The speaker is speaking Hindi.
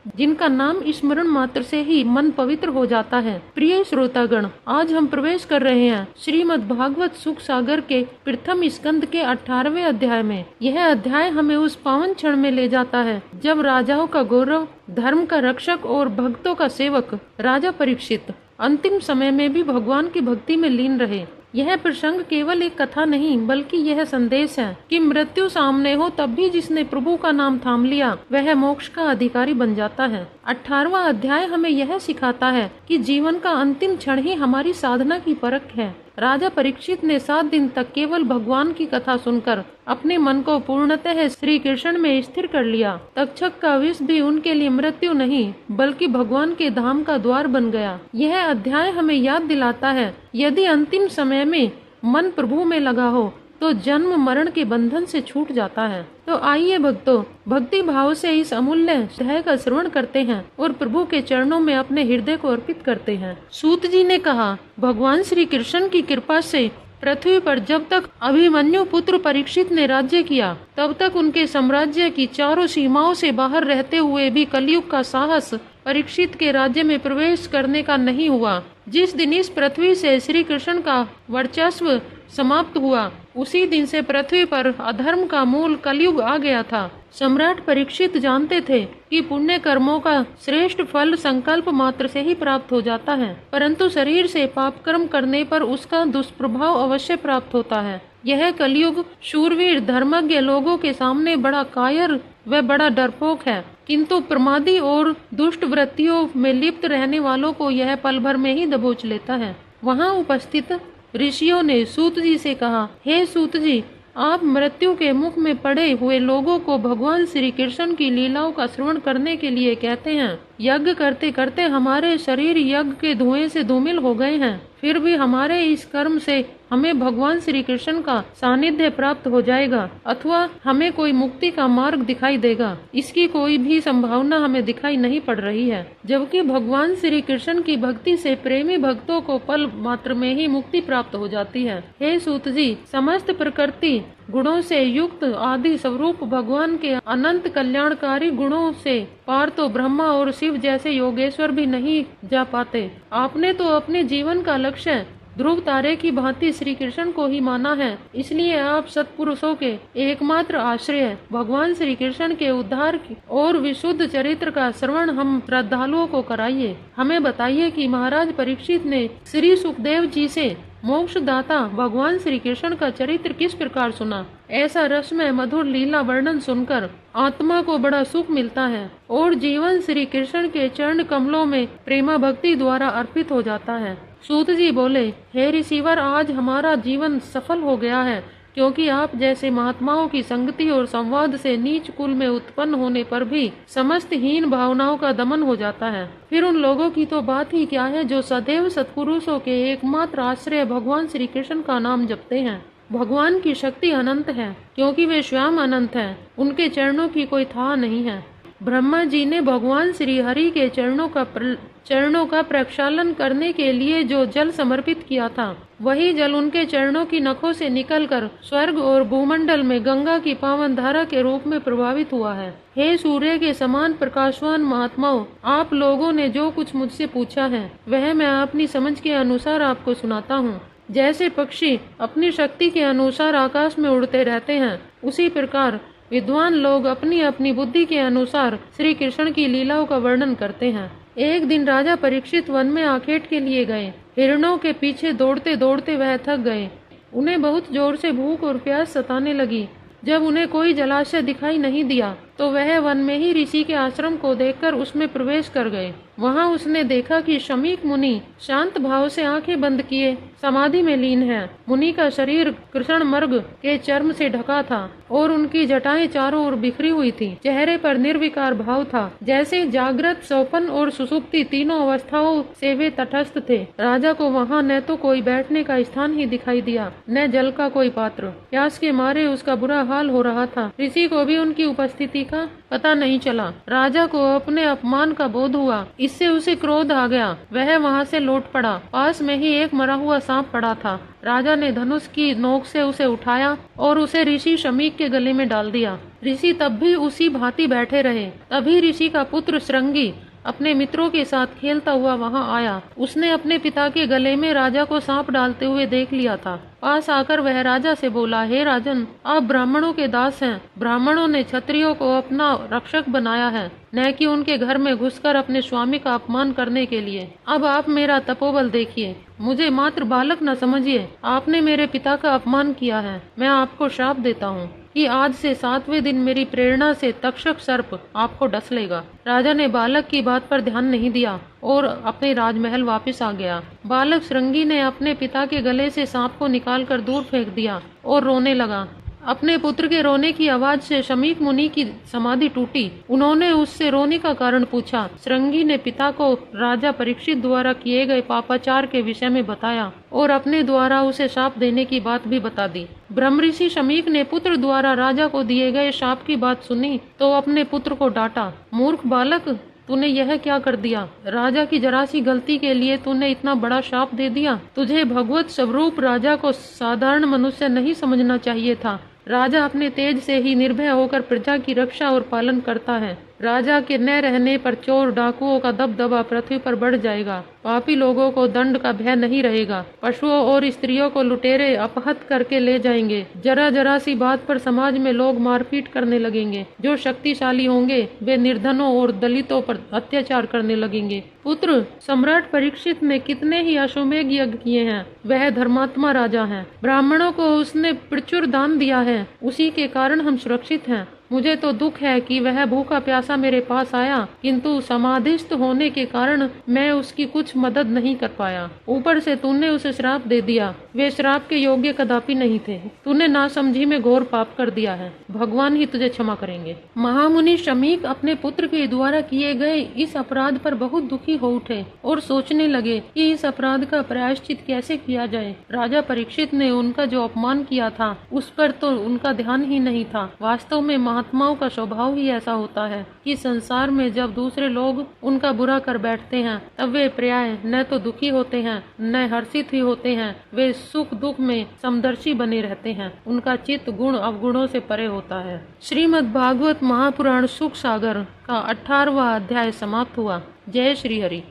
जिनका नाम स्मरण मात्र से ही मन पवित्र हो जाता है। प्रिय श्रोतागण, आज हम प्रवेश कर रहे हैं श्रीमद् भागवत सुख सागर के प्रथम स्कंद के 18वें अध्याय में। यह अध्याय हमें उस पावन क्षण में ले जाता है जब राजाओं का गौरव, धर्म का रक्षक और भक्तों का सेवक राजा परीक्षित अंतिम समय में भी भगवान की भक्ति में लीन रहे। यह प्रसंग केवल एक कथा नहीं बल्कि यह संदेश है कि मृत्यु सामने हो तब भी जिसने प्रभु का नाम थाम लिया वह मोक्ष का अधिकारी बन जाता है। 18वां अध्याय हमें यह सिखाता है कि जीवन का अंतिम क्षण ही हमारी साधना की परख है। राजा परीक्षित ने 7 दिन तक केवल भगवान की कथा सुनकर अपने मन को पूर्णतः श्री कृष्ण में स्थिर कर लिया। तक्षक का विष भी उनके लिए मृत्यु नहीं बल्कि भगवान के धाम का द्वार बन गया। यह अध्याय हमें याद दिलाता है यदि अंतिम समय में मन प्रभु में लगा हो तो जन्म मरण के बंधन से छूट जाता है। तो आइए भक्तों, भक्ति भाव से इस अमूल्य अध्याय का श्रवण करते हैं और प्रभु के चरणों में अपने हृदय को अर्पित करते हैं। सूत जी ने कहा, भगवान श्री कृष्ण की कृपा से पृथ्वी पर जब तक अभिमन्यु पुत्र परीक्षित ने राज्य किया तब तक उनके साम्राज्य की चारों सीमाओं से बाहर रहते हुए भी कलयुग का साहस परीक्षित के राज्य में प्रवेश करने का नहीं हुआ। जिस दिन इस पृथ्वी से श्री कृष्ण का वर्चस्व समाप्त हुआ उसी दिन से पृथ्वी पर अधर्म का मूल कलयुग आ गया था। सम्राट परीक्षित जानते थे कि पुण्य कर्मों का श्रेष्ठ फल संकल्प मात्र से ही प्राप्त हो जाता है, परंतु शरीर से पाप कर्म करने पर उसका दुष्प्रभाव अवश्य प्राप्त होता है। यह कलयुग शूरवीर धर्मज्ञ लोगों के सामने बड़ा कायर व बड़ा डरपोक है, किंतु प्रमादी और दुष्ट वृत्तियों में लिप्त रहने वालों को यह पल भर में ही दबोच लेता है। वहाँ उपस्थित ऋषियों ने सूत जी से कहा, हे सूत जी, आप मृत्यु के मुख में पड़े हुए लोगों को भगवान श्री कृष्ण की लीलाओं का श्रवण करने के लिए कहते हैं। यज्ञ करते करते हमारे शरीर यज्ञ के धुएं से धूमिल हो गए हैं, फिर भी हमारे इस कर्म से हमें भगवान श्री कृष्ण का सानिध्य प्राप्त हो जाएगा अथवा हमें कोई मुक्ति का मार्ग दिखाई देगा, इसकी कोई भी संभावना हमें दिखाई नहीं पड़ रही है। जबकि भगवान श्री कृष्ण की भक्ति से प्रेमी भक्तों को पल मात्र में ही मुक्ति प्राप्त हो जाती है। हे सूत जी, समस्त प्रकृति गुणों से युक्त आदि स्वरूप भगवान के अनंत कल्याणकारी गुणों से पार तो ब्रह्मा और शिव जैसे योगेश्वर भी नहीं जा पाते। आपने तो अपने जीवन का लक्ष्य ध्रुव तारे की भांति श्री कृष्ण को ही माना है, इसलिए आप सत्पुरुषों के एकमात्र आश्रय भगवान श्री कृष्ण के उद्धार और विशुद्ध चरित्र का श्रवण हम श्रद्धालुओं को कराइए। हमें बताइए कि महाराज परीक्षित ने श्री सुखदेव जी से मोक्ष दाता भगवान श्री कृष्ण का चरित्र किस प्रकार सुना। ऐसा रसमय मधुर लीला वर्णन सुनकर आत्मा को बड़ा सुख मिलता है और जीवन श्री कृष्ण के चरण कमलों में प्रेमा भक्ति द्वारा अर्पित हो जाता है। सूत जी बोले, हे ऋषिवर, आज हमारा जीवन सफल हो गया है, क्योंकि आप जैसे महात्माओं की संगति और संवाद से नीच कुल में उत्पन्न होने पर भी समस्त हीन भावनाओं का दमन हो जाता है। फिर उन लोगों की तो बात ही क्या है जो सदैव सत्पुरुषों के एकमात्र आश्रय भगवान श्री कृष्ण का नाम जपते हैं। भगवान की शक्ति अनंत है, क्योंकि वे स्वयं अनंत हैं, उनके चरणों की कोई था नहीं है। ब्रह्मा जी ने भगवान श्री हरि के चरणों का प्रक्षालन करने के लिए जो जल समर्पित किया था, वही जल उनके चरणों की नखों से निकलकर स्वर्ग और भूमंडल में गंगा की पावन धारा के रूप में प्रभावित हुआ है। हे सूर्य के समान प्रकाशवान महात्माओं, आप लोगों ने जो कुछ मुझसे पूछा है वह मैं अपनी समझ के अनुसार आपको सुनाता हूँ। जैसे पक्षी अपनी शक्ति के अनुसार आकाश में उड़ते रहते हैं, उसी प्रकार विद्वान लोग अपनी अपनी बुद्धि के अनुसार श्री कृष्ण की लीलाओं का वर्णन करते हैं। एक दिन राजा परीक्षित वन में आखेट के लिए गए। हिरणों के पीछे दौड़ते दौड़ते वह थक गए। उन्हें बहुत जोर से भूख और प्यास सताने लगी। जब उन्हें कोई जलाशय दिखाई नहीं दिया तो वह वन में ही ऋषि के आश्रम को देखकर उसमें प्रवेश कर गए। वहां उसने देखा कि शमीक मुनि शांत भाव से आंखें बंद किए समाधि में लीन है। मुनि का शरीर कृष्ण मर्ग के चर्म से ढका था और उनकी जटाएं चारों ओर बिखरी हुई थी। चेहरे पर निर्विकार भाव था, जैसे जागृत, स्वप्न और सुसुप्ति तीनों अवस्थाओं से वे तटस्थ थे। राजा को वहाँ न तो कोई बैठने का स्थान ही दिखाई दिया, न जल का कोई पात्र। प्यास के मारे उसका बुरा हाल हो रहा था। ऋषि को भी उनकी उपस्थिति का पता नहीं चला। राजा को अपने अपमान का बोध हुआ, इससे उसे क्रोध आ गया। वह वहाँ से लौट पड़ा। पास में ही एक मरा हुआ सांप पड़ा था। राजा ने धनुष की नोक से उसे उठाया और उसे ऋषि शमीक के गले में डाल दिया। ऋषि तब भी उसी भांति बैठे रहे। तभी ऋषि का पुत्र श्रृंगी अपने मित्रों के साथ खेलता हुआ वहां आया। उसने अपने पिता के गले में राजा को सांप डालते हुए देख लिया था। पास आकर वह राजा से बोला, हे राजन, आप ब्राह्मणों के दास हैं। ब्राह्मणों ने क्षत्रियों को अपना रक्षक बनाया है, न कि उनके घर में घुसकर अपने स्वामी का अपमान करने के लिए। अब आप मेरा तपोबल देखिए, मुझे मात्र बालक न समझिए। आपने मेरे पिता का अपमान किया है। मैं आपको श्राप देता हूँ कि आज से 7वें दिन मेरी प्रेरणा से तक्षक सर्प आपको डस लेगा। राजा ने बालक की बात पर ध्यान नहीं दिया और अपने राजमहल वापस आ गया। बालक श्रृंगी ने अपने पिता के गले से सांप को निकालकर दूर फेंक दिया और रोने लगा। अपने पुत्र के रोने की आवाज से शमीक मुनि की समाधि टूटी। उन्होंने उससे रोने का कारण पूछा। श्रृंगी ने पिता को राजा परीक्षित द्वारा किए गए पापाचार के विषय में बताया और अपने द्वारा उसे शाप देने की बात भी बता दी। ब्रह्मऋषि शमीक ने पुत्र द्वारा राजा को दिए गए शाप की बात सुनी तो अपने पुत्र को डांटा। मूर्ख बालक, तूने यह क्या कर दिया? राजा की जरा सी गलती के लिए तूने इतना बड़ा शाप दे दिया। तुझे भगवत स्वरूप राजा को साधारण मनुष्य नहीं समझना चाहिए था। राजा अपने तेज से ही निर्भय होकर प्रजा की रक्षा और पालन करता है। राजा के न रहने पर चोर डाकुओं का दबदबा पृथ्वी पर बढ़ जाएगा। पापी लोगों को दंड का भय नहीं रहेगा। पशुओं और स्त्रियों को लुटेरे अपहत करके ले जाएंगे। जरा जरा सी बात पर समाज में लोग मारपीट करने लगेंगे। जो शक्तिशाली होंगे वे निर्धनों और दलितों पर अत्याचार करने लगेंगे। पुत्र, सम्राट परीक्षित ने कितने ही अश्वमेध यज्ञ किए हैं। वह धर्मात्मा राजा है। ब्राह्मणों को उसने प्रचुर दान दिया है। उसी के कारण हम सुरक्षित हैं। मुझे तो दुख है कि वह भूखा प्यासा मेरे पास आया, किंतु समाधिस्थ होने के कारण मैं उसकी कुछ मदद नहीं कर पाया। ऊपर से तूने उसे श्राप दे दिया। वे श्राप के योग्य कदापि नहीं थे। तूने नासमझी में घोर पाप कर दिया है। भगवान ही तुझे क्षमा करेंगे। महामुनि शमीक अपने पुत्र के द्वारा किए गए इस अपराध पर बहुत दुखी हो उठे और सोचने लगे कि इस अपराध का प्रायश्चित कैसे किया जाए। राजा परीक्षित ने उनका जो अपमान किया था उस पर तो उनका ध्यान ही नहीं था। वास्तव में महात्माओं का स्वभाव ही ऐसा होता है कि संसार में जब दूसरे लोग उनका बुरा कर बैठते हैं तब वे प्राय न तो दुखी होते हैं न हर्षित ही होते हैं। वे सुख दुख में समदर्शी बने रहते हैं। उनका चित्त गुण अवगुणों से परे होता है। श्रीमद् भागवत महापुराण सुख सागर का 18वां अध्याय समाप्त हुआ। जय श्री हरि।